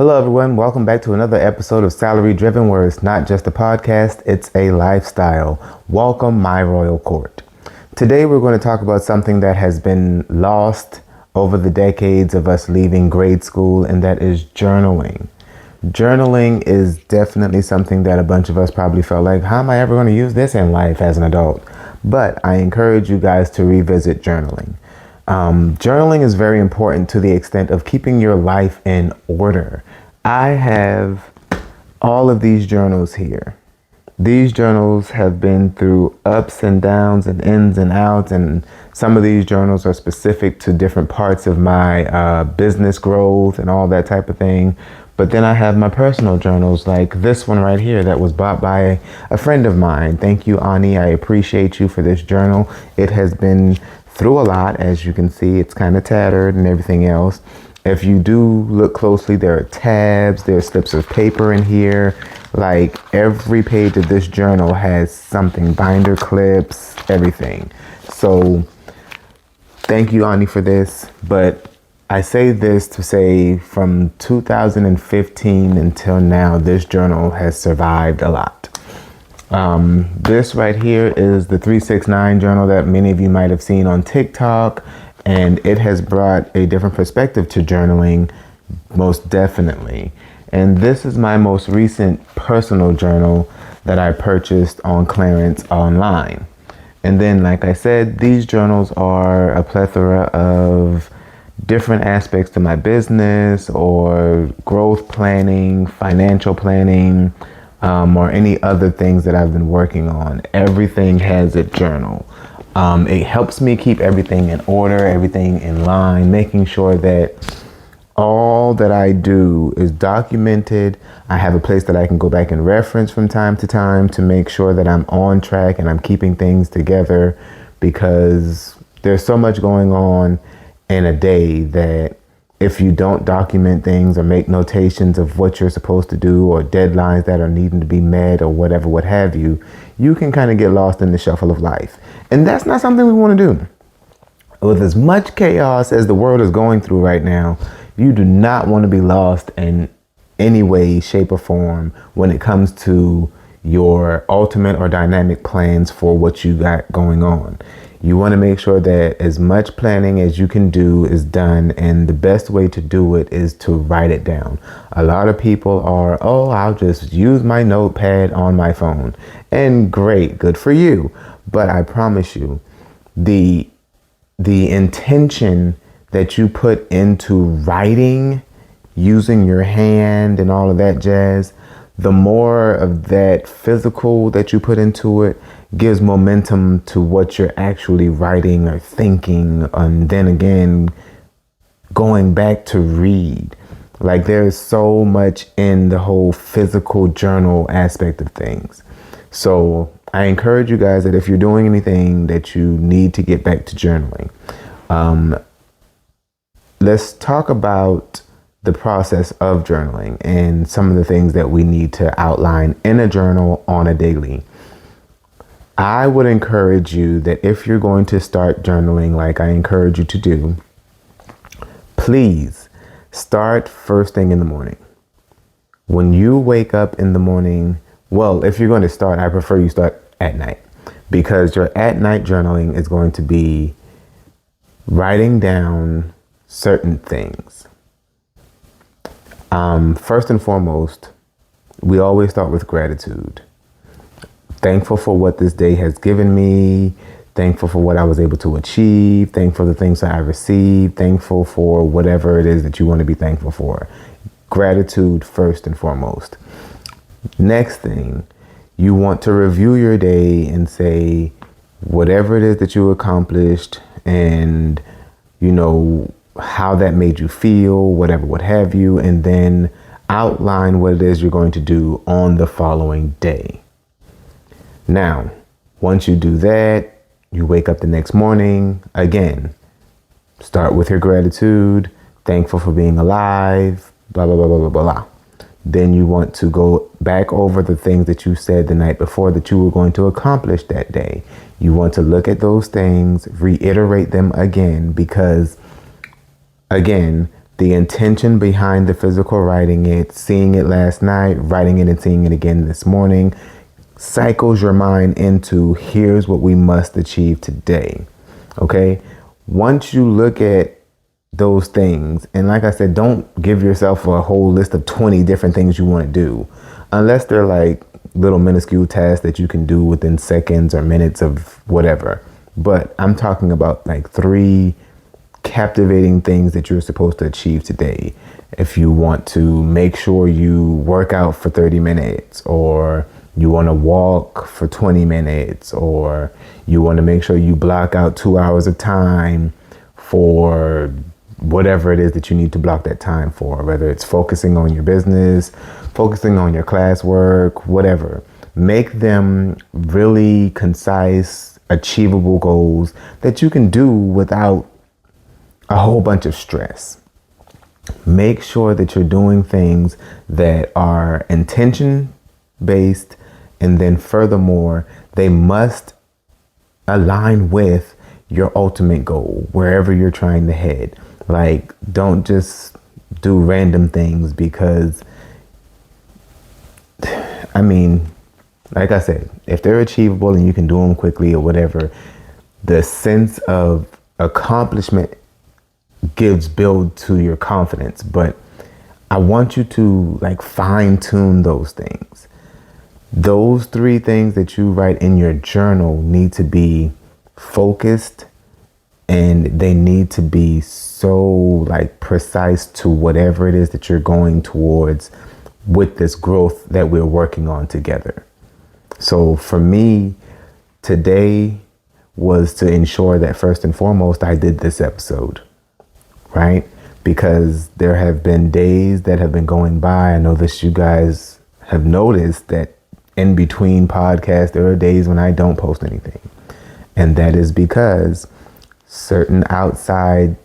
Hello, everyone. Welcome back to another episode of Salary Driven, where it's not just a podcast, it's a lifestyle. Welcome, my royal court. Today, we're going to talk about something that has been lost over the decades of us leaving grade school, and that is journaling. Journaling is definitely something that a bunch of us probably felt like, how am I ever going to use this in life as an adult? But I encourage you guys to revisit journaling. Journaling is very important to the extent of keeping your life in order. I have all of these journals here. These journals have been through ups and downs and ins and outs, and some of these journals are specific to different parts of my business growth and all that type of thing. But then I have my personal journals, like this one right here that was bought by a friend of mine. Thank you, Ani. I appreciate you for this journal. It has been through a lot. As you can see, it's kind of tattered and everything else. If you do look closely, there are tabs, there are slips of paper in here. Like every page of this journal has something, binder clips, everything. So thank you, Ani, for this. But I say this to say from 2015 until now, this journal has survived a lot. This right here is the 369 journal that many of you might have seen on TikTok, and it has brought a different perspective to journaling, most definitely. And this is my most recent personal journal that I purchased on clearance online. And then, like I said, these journals are a plethora of different aspects to my business or growth planning, financial planning, or any other things that I've been working on. Everything has a journal. It helps me keep everything in order, everything in line, making sure that all that I do is documented. I have a place that I can go back and reference from time to time to make sure that I'm on track and I'm keeping things together, because there's so much going on in a day that if you don't document things or make notations of what you're supposed to do or deadlines that are needing to be met or whatever, what have you, you can kind of get lost in the shuffle of life. And that's not something we want to do. With as much chaos as the world is going through right now, you do not want to be lost in any way, shape, or form when it comes to your ultimate or dynamic plans for what you got going on. You want to make sure that as much planning as you can do is done, and the best way to do it is to write it down. A lot of people are, I'll just use my notepad on my phone. And great, good for you. But I promise you, the intention that you put into writing, using your hand and all of that jazz, the more of that physical that you put into it gives momentum to what you're actually writing or thinking, and then again going back to read. Like, there's so much in the whole physical journal aspect of things. So I encourage you guys that if you're doing anything that you need to get back to journaling, let's talk about the process of journaling and some of the things that we need to outline in a journal on a daily. I would encourage you that if you're going to start journaling, like I encourage you to do, please start first thing in the morning. When you wake up in the morning, well, if you're going to start, I prefer you start at night, because your at night journaling is going to be writing down certain things. First and foremost, we always start with gratitude. Thankful for what this day has given me, thankful for what I was able to achieve, thankful for the things that I received, thankful for whatever it is that you want to be thankful for. Gratitude first and foremost. Next thing, you want to review your day and say whatever it is that you accomplished and, how that made you feel, whatever, what have you, and then outline what it is you're going to do on the following day. Now, once you do that, you wake up the next morning. Again, start with your gratitude, thankful for being alive, blah, blah, blah, blah, blah, blah. Then you want to go back over the things that you said the night before that you were going to accomplish that day. You want to look at those things, reiterate them again, because, again, the intention behind the physical writing it, seeing it last night, writing it and seeing it again this morning, cycles your mind into here's what we must achieve today. Okay. Once you look at those things, and like I said, don't give yourself a whole list of 20 different things you want to do, unless they're like little minuscule tasks that you can do within seconds or minutes of whatever. But I'm talking about like 3 captivating things that you're supposed to achieve today. If you want to make sure you work out for 30 minutes, or you want to walk for 20 minutes, or you want to make sure you block out 2 hours of time for whatever it is that you need to block that time for, whether it's focusing on your business, focusing on your classwork, whatever. Make them really concise, achievable goals that you can do without a whole bunch of stress. Make sure that you're doing things that are intention based, and then furthermore, they must align with your ultimate goal, wherever you're trying to head. Like, don't just do random things because, I mean, like I said, if they're achievable and you can do them quickly or whatever, the sense of accomplishment gives build to your confidence. But I want you to like fine tune those things. Those 3 things that you write in your journal need to be focused, and they need to be so like precise to whatever it is that you're going towards with this growth that we're working on together. So for me, today was to ensure that first and foremost, I did this episode, right? Because there have been days that have been going by. I know that you guys have noticed that in between podcasts, there are days when I don't post anything. And that is because certain outside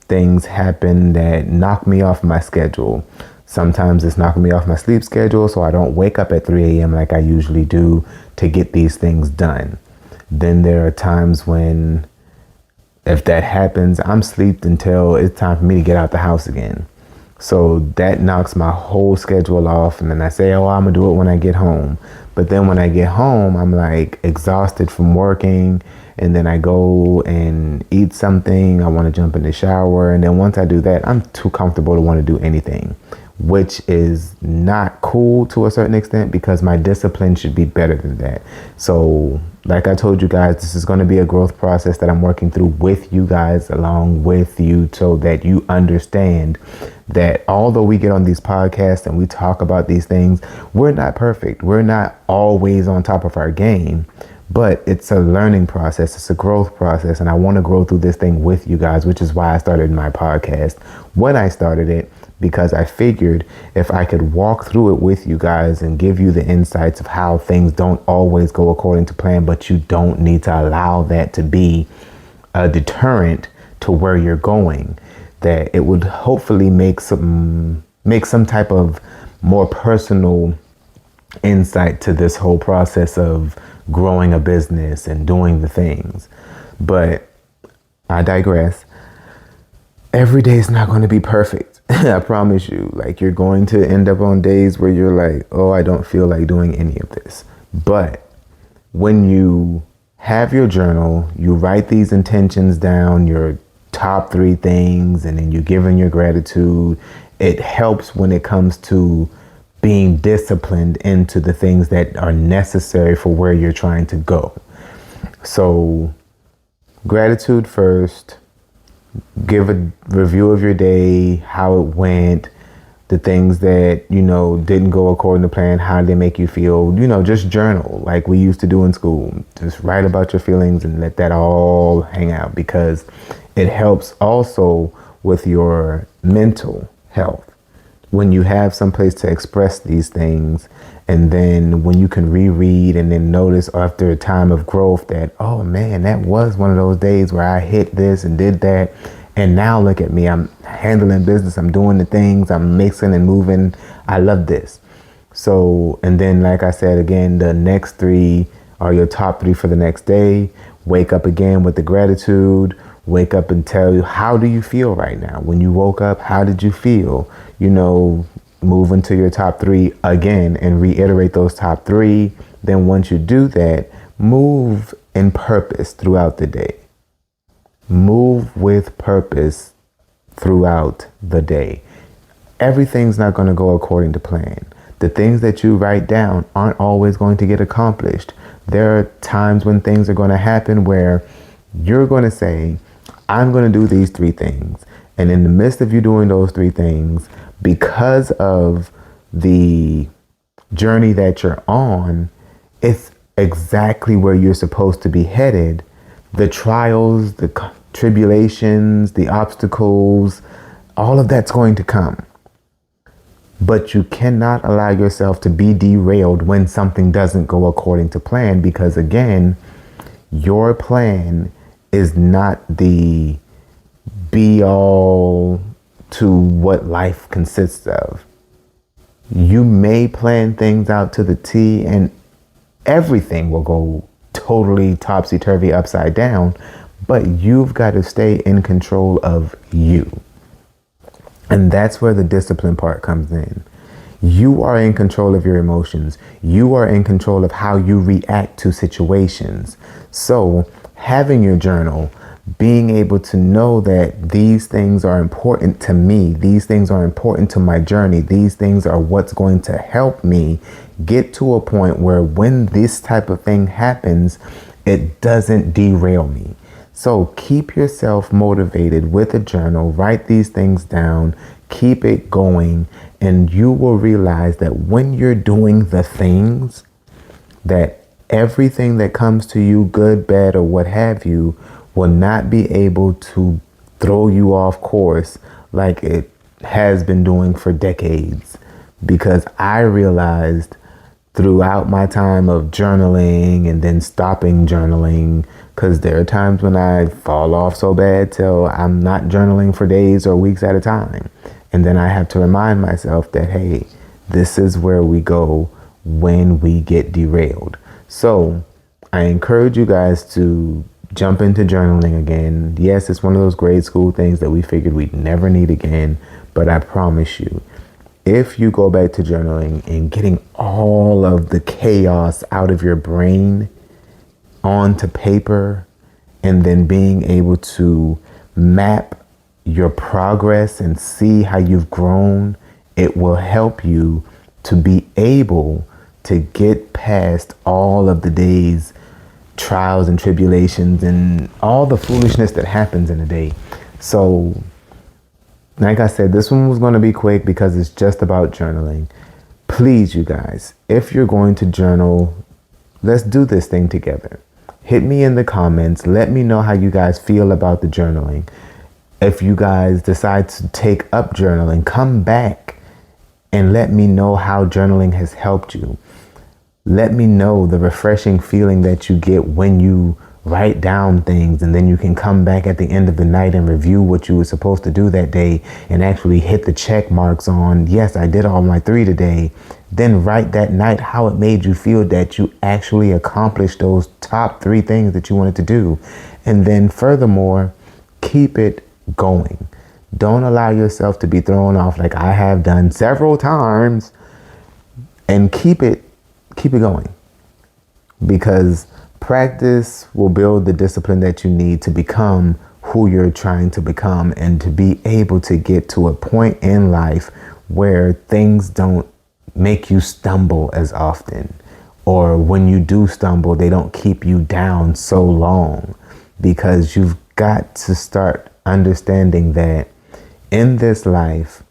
things happen that knock me off my schedule. Sometimes it's knocking me off my sleep schedule, so I don't wake up at 3 a.m. like I usually do to get these things done. Then there are times when, if that happens, I'm sleeped until it's time for me to get out the house again. So that knocks my whole schedule off. And then I say, oh, I'm gonna do it when I get home. But then when I get home, I'm like exhausted from working. And then I go and eat something. I want to jump in the shower. And then once I do that, I'm too comfortable to want to do anything, which is not cool to a certain extent, because my discipline should be better than that. So like I told you guys, this is going to be a growth process that I'm working through with you guys, along with you, so that you understand that although we get on these podcasts and we talk about these things, we're not perfect. We're not always on top of our game, but it's a learning process. It's a growth process. And I want to grow through this thing with you guys, which is why I started my podcast when I started it, because I figured if I could walk through it with you guys and give you the insights of how things don't always go according to plan, but you don't need to allow that to be a deterrent to where you're going, that it would hopefully make some type of more personal insight to this whole process of growing a business and doing the things. But I digress. Every day is not going to be perfect. I promise you. Like, you're going to end up on days where you're like, oh, I don't feel like doing any of this. But when you have your journal, you write these intentions down, your top 3 things, and then you give in your gratitude. It helps when it comes to being disciplined into the things that are necessary for where you're trying to go. So gratitude first, give a review of your day, how it went, the things that, didn't go according to plan, how did they make you feel, just journal like we used to do in school. Just write about your feelings and let that all hang out, because it helps also with your mental health. When you have some place to express these things, and then when you can reread and then notice after a time of growth that, oh man, that was one of those days where I hit this and did that. And now look at me, I'm handling business, I'm doing the things, I'm mixing and moving. I love this. So, and then like I said, again, the next 3 are your top 3 for the next day. Wake up again with the gratitude, wake up and tell you, how do you feel right now? When you woke up, how did you feel? Move into your top 3 again and reiterate those top 3. Then once you do that, move in purpose throughout the day. Move with purpose throughout the day. Everything's not going to go according to plan. The things that you write down aren't always going to get accomplished. There are times when things are going to happen where you're going to say, I'm going to do these 3 things. And in the midst of you doing those 3 things, because of the journey that you're on, it's exactly where you're supposed to be headed. The trials, the tribulations, the obstacles, all of that's going to come. But you cannot allow yourself to be derailed when something doesn't go according to plan, because again, your plan is not the be all to what life consists of. You may plan things out to the T and everything will go totally topsy-turvy upside down, but you've got to stay in control of you. And that's where the discipline part comes in. You are in control of your emotions. You are in control of how you react to situations. So having your journal, being able to know that these things are important to me, these things are important to my journey, these things are what's going to help me get to a point where when this type of thing happens, it doesn't derail me. So keep yourself motivated with a journal, write these things down, keep it going, and you will realize that when you're doing the things, that everything that comes to you, good, bad, or what have you, will not be able to throw you off course like it has been doing for decades. Because I realized throughout my time of journaling and then stopping journaling, because there are times when I fall off so bad till I'm not journaling for days or weeks at a time. And then I have to remind myself that, hey, this is where we go when we get derailed. So I encourage you guys to jump into journaling again. Yes, it's one of those grade school things that we figured we'd never need again. But I promise you, if you go back to journaling and getting all of the chaos out of your brain onto paper, and then being able to map your progress and see how you've grown, it will help you to be able to get past all of the day's trials and tribulations and all the foolishness that happens in a day. So like I said, this one was going to be quick because it's just about journaling. Please, you guys, if you're going to journal, let's do this thing together. Hit me in the comments. Let me know how you guys feel about the journaling. If you guys decide to take up journaling, come back and let me know how journaling has helped you. Let me know the refreshing feeling that you get when you write down things, and then you can come back at the end of the night and review what you were supposed to do that day and actually hit the check marks on, yes, I did all my 3 today. Then write that night how it made you feel that you actually accomplished those top 3 things that you wanted to do. And then furthermore, keep it going. Don't allow yourself to be thrown off like I have done several times, and keep it going, because practice will build the discipline that you need to become who you're trying to become, and to be able to get to a point in life where things don't make you stumble as often, or when you do stumble, they don't keep you down so long. Because you've got to start understanding that in this life,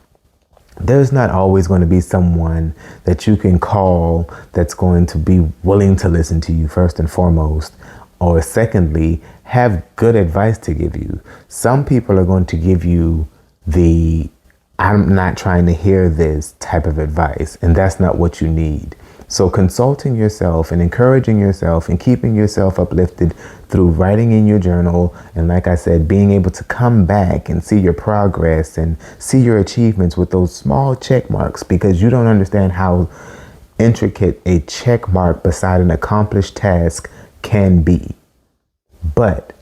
there's not always going to be someone that you can call that's going to be willing to listen to you, first and foremost, or secondly, have good advice to give you. Some people are going to give you the I'm not trying to hear this type of advice, and that's not what you need. So consulting yourself and encouraging yourself and keeping yourself uplifted through writing in your journal, and like I said, being able to come back and see your progress and see your achievements with those small check marks, because you don't understand how intricate a check mark beside an accomplished task can be. But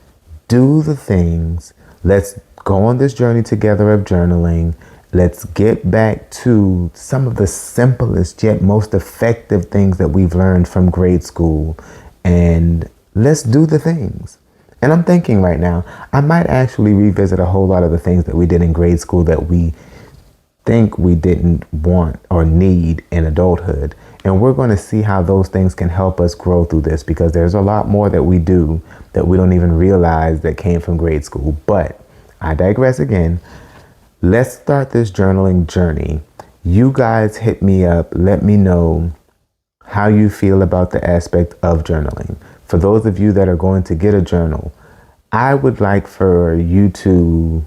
do the things. Let's go on this journey together of journaling. Let's get back to some of the simplest yet most effective things that we've learned from grade school. And let's do the things. And I'm thinking right now, I might actually revisit a whole lot of the things that we did in grade school that we think we didn't want or need in adulthood. And we're going to see how those things can help us grow through this, because there's a lot more that we do that we don't even realize that came from grade school. But I digress again. Let's start this journaling journey. You guys hit me up. Let me know how you feel about the aspect of journaling. For those of you that are going to get a journal, I would like for you to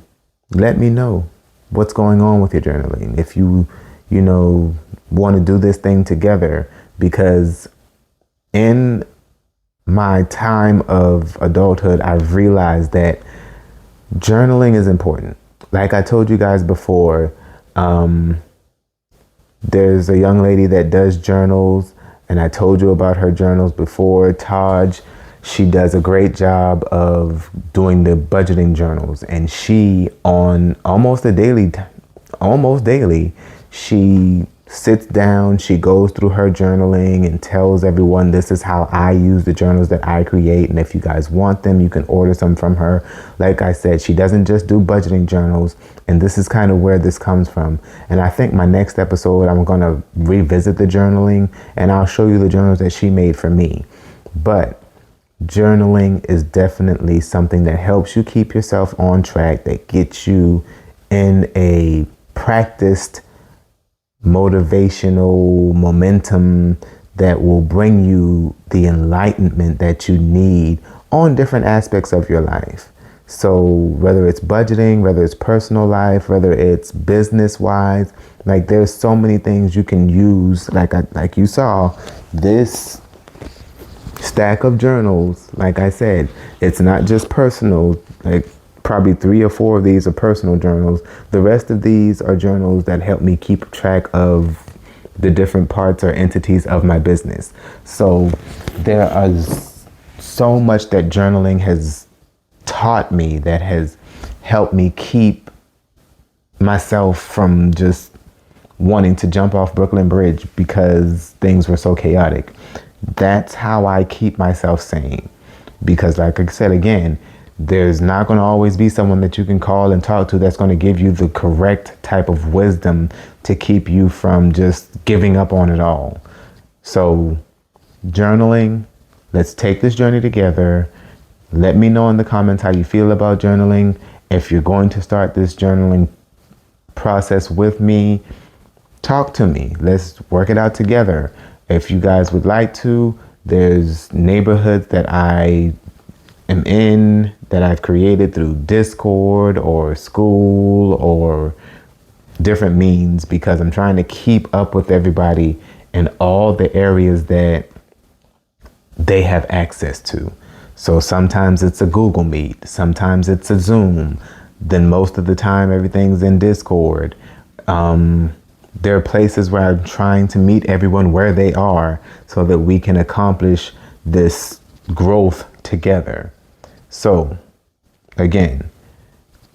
let me know what's going on with your journaling. If you want to do this thing together, because in my time of adulthood, I've realized that journaling is important. Like I told you guys before, there's a young lady that does journals, and I told you about her journals before, Taj. She does a great job of doing the budgeting journals, and she on almost daily, she sits down, she goes through her journaling and tells everyone, this is how I use the journals that I create. And if you guys want them, you can order some from her. Like I said, she doesn't just do budgeting journals, and this is kind of where this comes from. And I think my next episode, I'm going to revisit the journaling, and I'll show you the journals that she made for me. But journaling is definitely something that helps you keep yourself on track, that gets you in a practiced motivational momentum that will bring you the enlightenment that you need on different aspects of your life. So whether it's budgeting, whether it's personal life, whether it's business wise, like there's so many things you can use. Like you saw this stack of journals. Like I said, it's not just personal. Like probably 3 or 4 of these are personal journals. The rest of these are journals that help me keep track of the different parts or entities of my business. So there is so much that journaling has taught me, that has helped me keep myself from just wanting to jump off Brooklyn Bridge because things were so chaotic. That's how I keep myself sane. Because like I said again, there's not going to always be someone that you can call and talk to that's going to give you the correct type of wisdom to keep you from just giving up on it all. So journaling, let's take this journey together. Let me know in the comments how you feel about journaling. If you're going to start this journaling process with me, talk to me. Let's work it out together. If you guys would like to, there's neighborhoods that I am in that I've created through Discord or school or different means, because I'm trying to keep up with everybody in all the areas that they have access to. So sometimes it's a Google Meet, sometimes it's a Zoom, then most of the time everything's in Discord. There are places where I'm trying to meet everyone where they are so that we can accomplish this growth together. So again,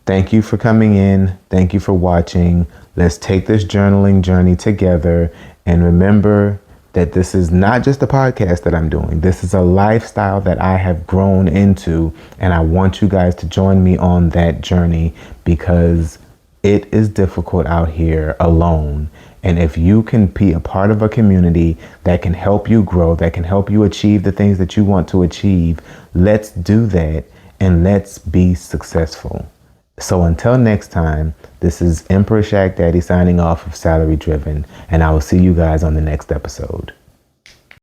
thank you for coming in. Thank you for watching. Let's take this journaling journey together. And remember that this is not just a podcast that I'm doing. This is a lifestyle that I have grown into. And I want you guys to join me on that journey, because it is difficult out here alone. And if you can be a part of a community that can help you grow, that can help you achieve the things that you want to achieve, let's do that and let's be successful. So until next time, this is Emperor Shaq Daddy signing off of Salary Driven, and I will see you guys on the next episode.